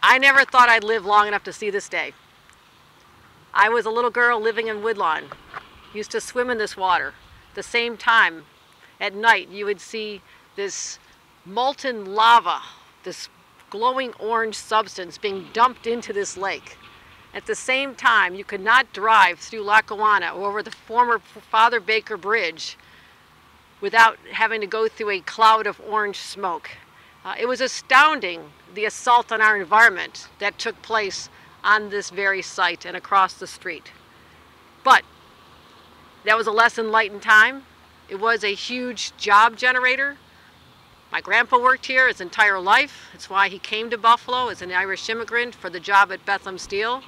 I never thought I'd live long enough to see this day. I was a little girl living in Woodlawn, used to swim in this water. At the same time, at night, you would see this molten lava, this glowing orange substance being dumped into this lake. At the same time, you could not drive through Lackawanna or over the former Father Baker Bridge without having to go through a cloud of orange smoke. It was astounding, the assault on our environment that took place on this very site and across the street. But that was a lesson light in time. It was a huge job generator. My grandpa worked here his entire life. That's why he came to Buffalo as an Irish immigrant for the job at Bethlehem Steel.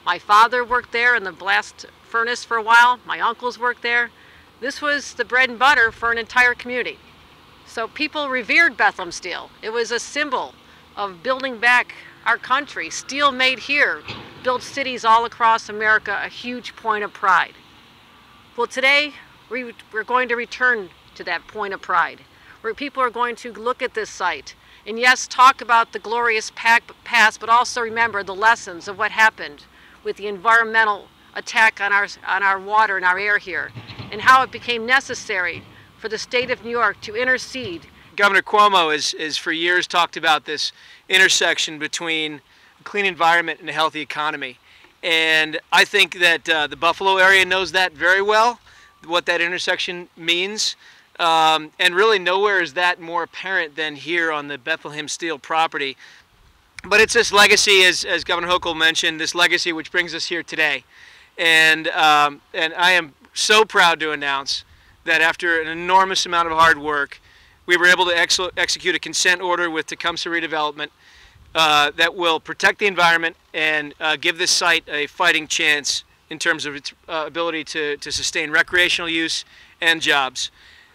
My father worked there in the blast furnace for a while. My uncles worked there. This was the bread and butter for an entire community. So people revered Bethlehem Steel. It was a symbol of building back our country. Steel made here built cities all across America, a huge point of pride. Well, today we're going to return to that point of pride, where people are going to look at this site and yes, talk about the glorious past, but also remember the lessons of what happened with the environmental attack on our water and our air here, and how it became necessary for the state of New York to intercede. Governor Cuomo has for years talked about this intersection between a clean environment and a healthy economy. And I think that the Buffalo area knows that very well, what that intersection means. And really nowhere is that more apparent than here on the Bethlehem Steel property. But it's this legacy, as Governor Hochul mentioned, this legacy which brings us here today. And I am so proud to announce that after an enormous amount of hard work, we were able to execute a consent order with Tecumseh Redevelopment that will protect the environment and give this site a fighting chance in terms of its ability to sustain recreational use and jobs.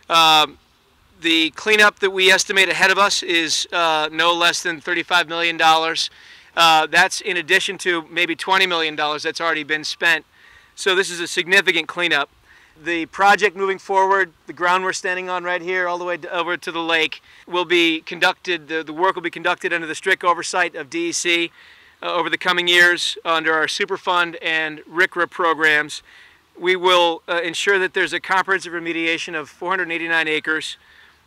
The cleanup that we estimate ahead of us is no less than $35 million. That's in addition to maybe $20 million that's already been spent. So this is a significant cleanup. The project moving forward, the ground we're standing on right here all the way over to the lake, will be conducted, the work will be conducted under the strict oversight of DEC over the coming years under our Superfund and RCRA programs. We will ensure that there's a comprehensive remediation of 489 acres.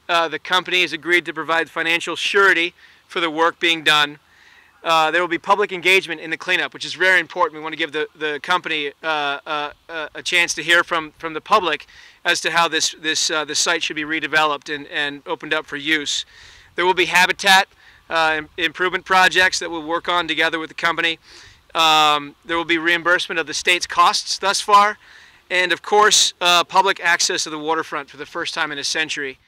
The company has agreed to provide financial surety for the work being done. There will be public engagement in the cleanup, which is very important. We want to give the company a chance to hear from the public as to how this site should be redeveloped and opened up for use. There will be habitat improvement projects that we'll work on together with the company. There will be reimbursement of the state's costs thus far, and of course public access to the waterfront for the first time in a century.